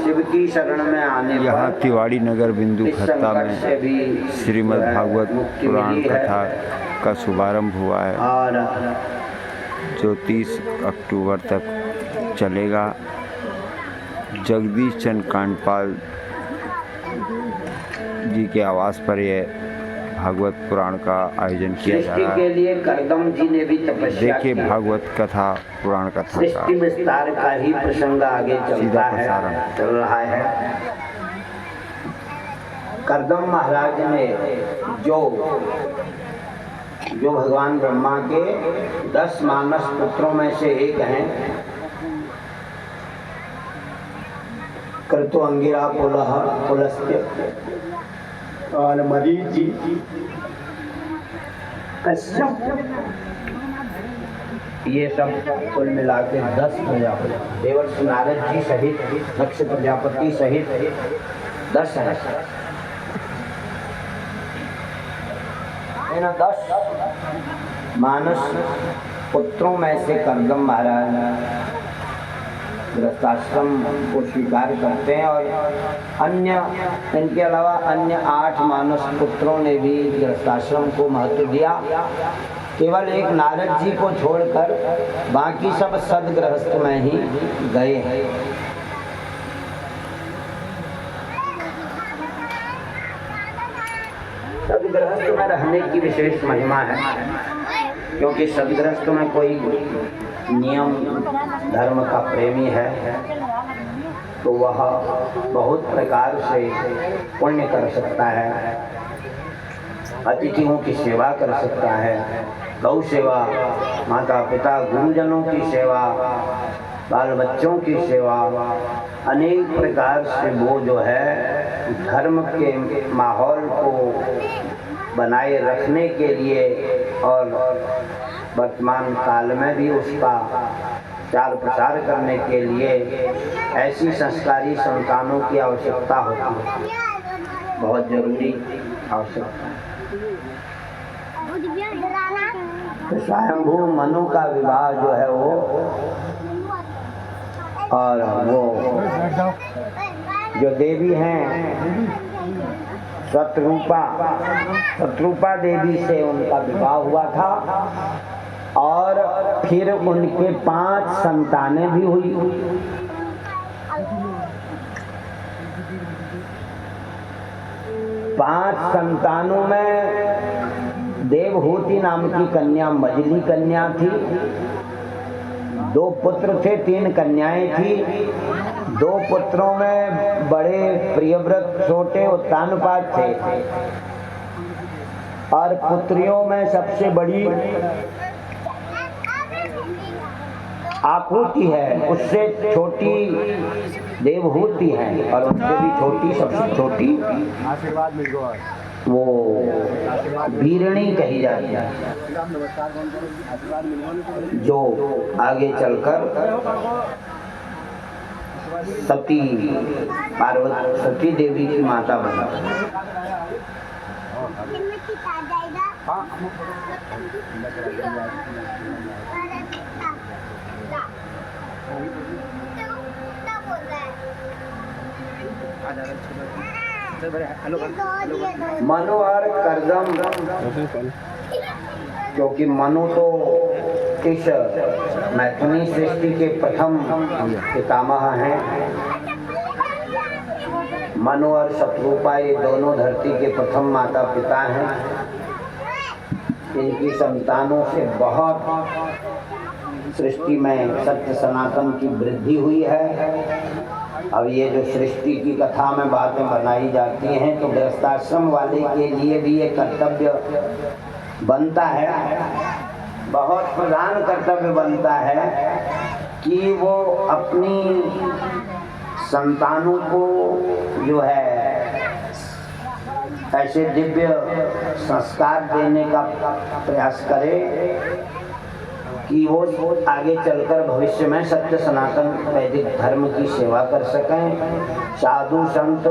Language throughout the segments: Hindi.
शिव की शरण में आने पर यहाँ तिवाड़ी नगर बिंदु खत्ता में श्रीमद् भागवत पुराण कथा का शुभारंभ हुआ है और जो 30 अक्टूबर तक चलेगा। जगदीश चंद्र कांडपाल जी के आवास पर यह भागवत पुराण का आयोजन किया जा रहा है। के लिए करदम जी ने भी तपस्या देखिए भागवत कथा पुराण कथा का सृष्टि विस्तार का ही प्रसंग आगे चलता है, चल रहा है। करदम महाराज ने जो भगवान ब्रह्मा के 10 मानस पुत्रों में से एक हैं, क्रतु अंगिरा पुलह पुलस्त्य और मरीचि कश्यप, ये सब कुल मिला के 10 प्रजापति, देवर्षि नारद जी सहित दक्ष प्रजापति सहित 10 हैं। इन 10 मानस पुत्रों में से करदम महाराज गृहस्थाश्रम को स्वीकार करते हैं और इनके अलावा अन्य 8 मानस पुत्रों ने भी गृहस्थाश्रम को महत्व दिया। केवल एक नारद जी को छोड़कर बाकी सब सदगृहस्थ में ही गए हैं। सदगृहस्थ में रहने की विशेष महिमा है, क्योंकि सदगृहस्थ में कोई नियम धर्म का प्रेमी है तो वह बहुत प्रकार से पुण्य कर सकता है, अतिथियों की सेवा कर सकता है, गौ सेवा, माता पिता गुरुजनों की सेवा, बाल बच्चों की सेवा, अनेक प्रकार से वो जो है धर्म के माहौल को बनाए रखने के लिए और वर्तमान काल में भी उसका प्रचार प्रसार करने के लिए ऐसी संस्कारी संतानों की आवश्यकता होती है, बहुत जरूरी आवश्यकता है। तो स्वयंभू मनु का विवाह जो है वो और वो जो देवी हैं शत्रुपा देवी से उनका विवाह हुआ था और फिर उनके 5 संतानें भी हुई। 5 संतानों में देवहूति नाम की कन्या मजली कन्या थी, 2 पुत्र थे, 3 कन्याएं थी। 2 पुत्रों में बड़े प्रियव्रत छोटे उत्तानपाद थे और पुत्रियों में सबसे बड़ी आकृति है, उससे छोटी देवहूति है और उससे भी छोटी, सबसे छोटी आशीर्वाद मिल गया, वो वीरणी कही जाती है, जो आगे चलकर सती देवी की माता बनी। मनु और करदम, क्योंकि मनु तो इस मैथुनी सृष्टि के प्रथम पितामह हैं। मनु और शत्रुपा ये दोनों धरती के प्रथम माता पिता हैं। इनकी संतानों से बहुत सृष्टि में सत्य सनातन की वृद्धि हुई है। अब ये जो सृष्टि की कथा में बातें बनाई जाती हैं तो गृहस्थाश्रम वाले के लिए भी ये कर्तव्य बनता है, बहुत प्रधान कर्तव्य बनता है कि वो अपनी संतानों को जो है ऐसे दिव्य संस्कार देने का प्रयास करे कि वो आगे चलकर भविष्य में सत्य सनातन वैदिक धर्म की सेवा कर सकें। साधु संत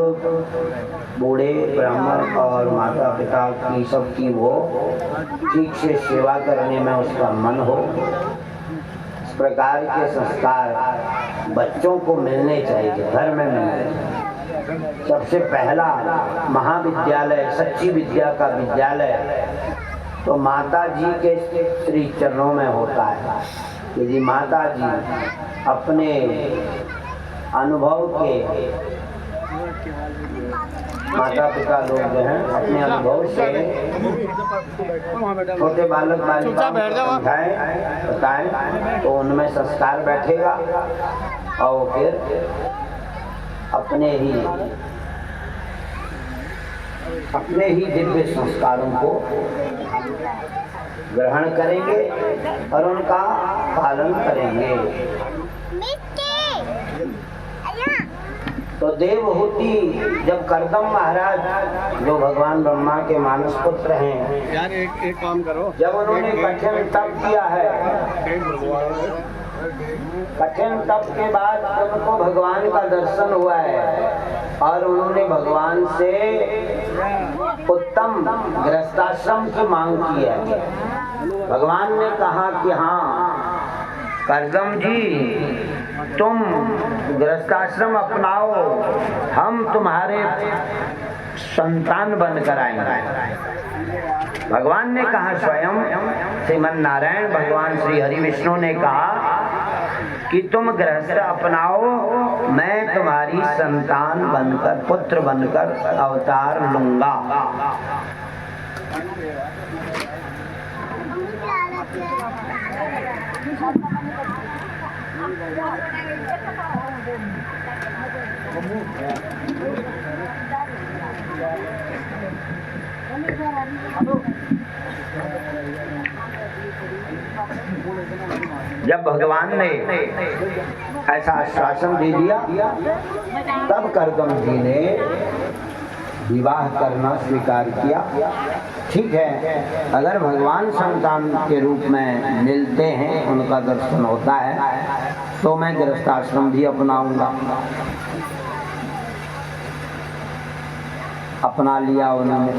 बूढ़े ब्राह्मण और माता पिता की सबकी वो ठीक से सेवा करने में उसका मन हो। प्रकार के संस्कार बच्चों को मिलने चाहिए, घर में मिलने चाहिए। सबसे पहला महाविद्यालय, सच्ची विद्या का विद्यालय तो माता जी के श्री चरणों में होता है। यदि माता जी अपने अनुभव के, माता पिता लोग जो हैं अपने अनुभव से छोटे बालक बालिकाओं को समझाएं, बताएं तो उनमें संस्कार बैठेगा और फिर अपने ही दिव्य संस्कारों को ग्रहण करेंगे और उनका पालन करेंगे। तो देवहूति जब कर्दम महाराज जो भगवान ब्रह्मा के मानस पुत्र हैं, यार एक काम करो, जब उन्होंने कठिन तप किया है, कठिन तप के बाद उनको भगवान का दर्शन हुआ है और उन्होंने भगवान से उत्तम गृहस्थाश्रम की मांग की है। भगवान ने कहा कि हाँ कर्दम जी, तुम गृहस्थाश्रम अपनाओ, हम तुम्हारे संतान बनकर आएंगे। भगवान ने कहा, स्वयं श्रीमन नारायण भगवान श्री हरि विष्णु ने कहा कि तुम गृहस्थ अपनाओ, मैं तुम्हारी संतान बनकर, पुत्र बनकर अवतार लूंगा। जब भगवान ने ऐसा आश्वासन दे दिया, तब कर्दम जी ने विवाह करना स्वीकार किया। ठीक है, अगर भगवान संतान के रूप में मिलते हैं, उनका दर्शन होता है, तो मैं गृहस्थाश्रम भी अपनाऊंगा। अपना लिया उन्होंने।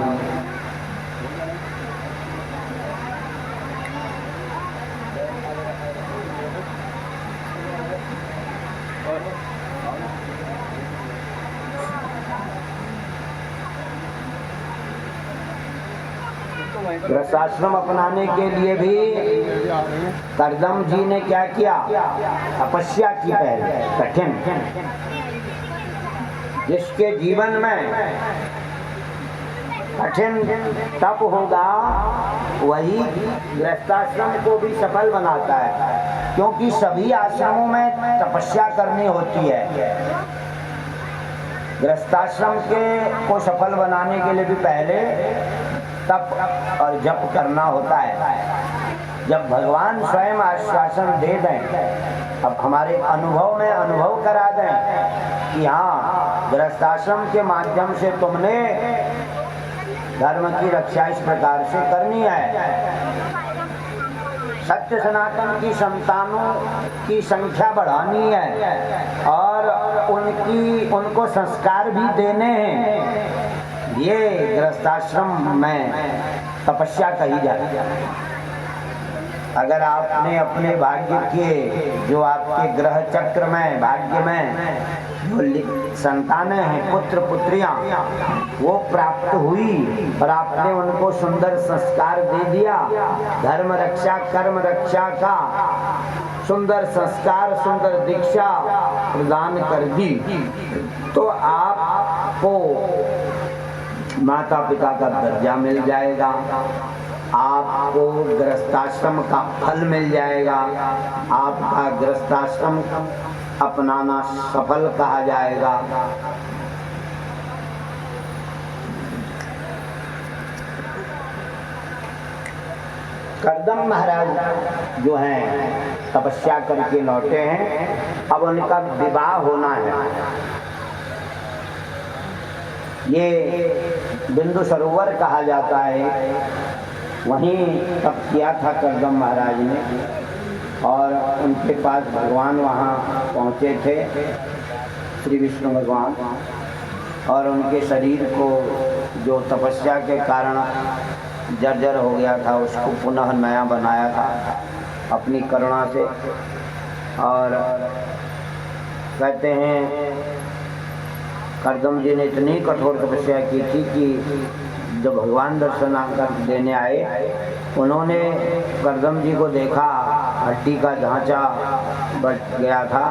गृहस्थाश्रम अपनाने के लिए भी कर्दम जी ने क्या किया? तपस्या की, पहले कठिन। जिसके जीवन में कठिन तप होगा वही गृहस्थाश्रम को भी सफल बनाता है, क्योंकि सभी आश्रमों में तपस्या करनी होती है। गृहस्थाश्रम को सफल बनाने के लिए भी पहले तप और जप करना होता है। जब भगवान स्वयं आश्वासन दे दें, अब हमारे अनुभव में अनुभव करा दें कि हाँ गृहस्थाश्रम के माध्यम से तुमने धर्म की रक्षा इस प्रकार से करनी है, सत्य सनातन की संतानों की संख्या बढ़ानी है और उनको संस्कार भी देने हैं, ये गृहस्थाश्रम में तपस्या कही जाती है। अगर आपने अपने भाग्य के, जो आपके ग्रह चक्र में, भाग्य में जो संतानें हैं, पुत्र पुत्रियां, वो प्राप्त हुई और आपने उनको सुंदर संस्कार दे दिया, धर्म रक्षा कर्म रक्षा का सुंदर संस्कार, सुंदर दीक्षा प्रदान कर दी, तो आपको माता पिता का दर्जा मिल जाएगा, आपको गृहस्थाश्रम का फल मिल जाएगा, आपका गृहस्थाश्रम अपनाना सफल कहा जाएगा। कर्दम महाराज जो हैं तपस्या करके लौटे हैं, अब उनका विवाह होना है। ये बिंदु सरोवर कहा जाता है, वहीं तप किया था कर्दम महाराज ने, और उनके पास भगवान वहाँ पहुँचे थे, श्री विष्णु भगवान, और उनके शरीर को जो तपस्या के कारण जर्जर हो गया था उसको पुनः नया बनाया था अपनी करुणा से। और कहते हैं कर्दम जी ने इतनी कठोर तपस्या की थी कि जब भगवान दर्शन आकर देने आए, उन्होंने कर्दम जी को देखा, हड्डी का ढांचा बढ़ गया था,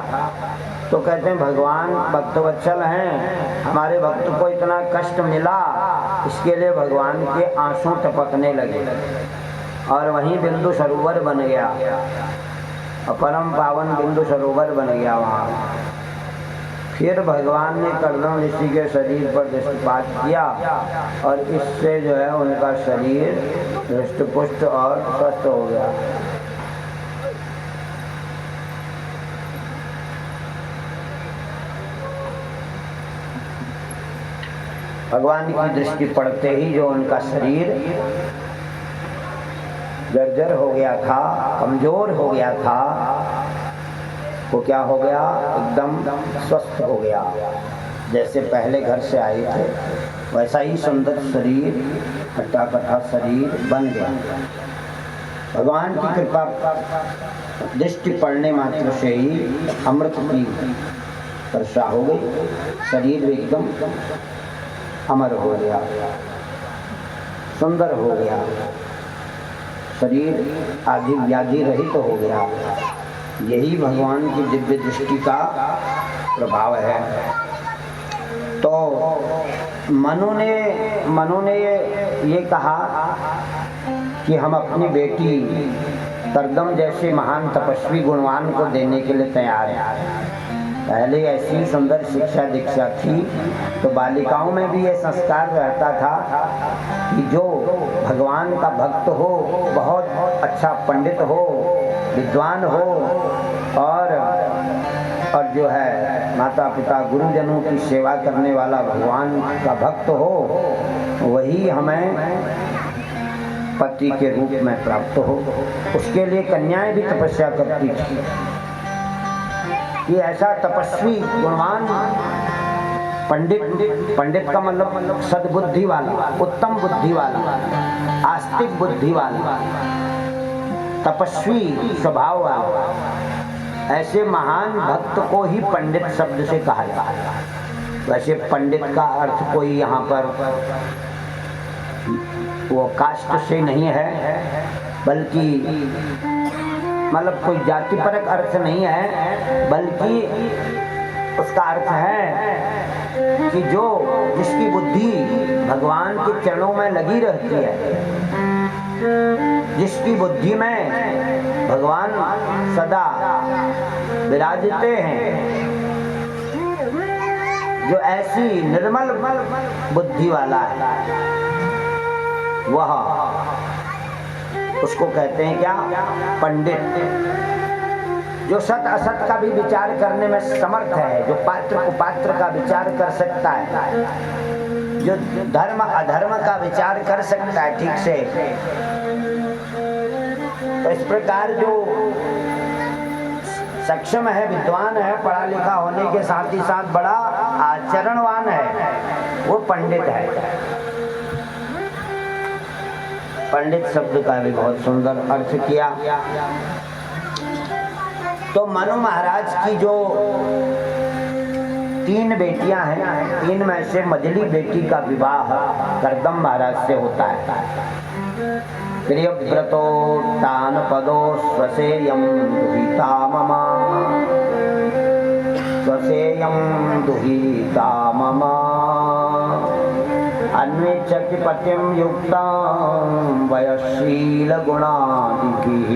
तो कहते हैं भगवान भक्तवत्सल हैं, हमारे भक्त को इतना कष्ट मिला, इसके लिए भगवान के आंसू टपकने लगे और वहीं बिंदु सरोवर बन गया, परम पावन बिंदु सरोवर बन गया वहाँ। फिर भगवान ने कर्दम ऋषि के शरीर पर दृष्टिपात किया और इससे जो है उनका शरीर हृष्टपुष्ट और स्वस्थ हो गया। भगवान की दृष्टि पड़ते ही जो उनका शरीर जर्जर हो गया था, कमजोर हो गया था, वो क्या हो गया, एकदम स्वस्थ हो गया। जैसे पहले घर से आए थे वैसा ही सुंदर शरीर, हट्टा कट्टा शरीर बन गया। भगवान की कृपा दृष्टि पड़ने मात्र से ही अमृत की वर्षा हो गई, शरीर एकदम अमर हो गया, सुंदर हो गया, शरीर आदि व्याधि रहित तो हो गया। यही भगवान की दिव्य दृष्टि का प्रभाव है। तो मनु ने ये कहा कि हम अपनी बेटी कर्दम जैसे महान तपस्वी गुणवान को देने के लिए तैयार हैं। पहले ऐसी सुंदर शिक्षा दीक्षा थी तो बालिकाओं में भी ये संस्कार रहता था कि जो भगवान का भक्त हो, बहुत अच्छा पंडित हो, विद्वान हो और जो है माता पिता गुरुजनों की सेवा करने वाला भगवान का भक्त हो, वही हमें पति के रूप में प्राप्त हो। उसके लिए कन्याएं भी तपस्या करती थी कि ऐसा तपस्वी गुणवान पंडित का मतलब सद्बुद्धि वाला, उत्तम बुद्धि वाला, आस्तिक बुद्धि वाला, तपस्वी स्वभाव वाला, ऐसे महान भक्त को ही पंडित शब्द से कहा जाता है। वैसे पंडित का अर्थ कोई यहाँ पर वो कास्ट से नहीं है, बल्कि मतलब कोई जाति परक अर्थ नहीं है, बल्कि उसका अर्थ है कि जो जिसकी बुद्धि भगवान के चरणों में लगी रहती है, जिसकी बुद्धि में भगवान सदा विराजते हैं, जो ऐसी निर्मल बुद्धि वाला है, वह उसको कहते हैं क्या, पंडित। जो सत असत का भी विचार करने में समर्थ है, जो पात्र कुपात्र का विचार कर सकता है, जो धर्म अधर्म का विचार कर सकता है ठीक से। तो इस प्रकार जो सक्षम है, विद्वान है, पढ़ा लिखा होने के साथ ही साथ बड़ा आचरणवान है, वो पंडित है। पंडित शब्द का भी बहुत सुंदर अर्थ किया। तो मनु महाराज की जो 3 बेटियां हैं, 3 में से मझली बेटी का विवाह कर्दम महाराज से होता है। प्रियव्रतो तान पदो स्वसेयं दुहिता ममा, स्वसेयं दुहिता ममा, अन्वेच्छति पतिं युक्तां वयशील गुणादिभिः।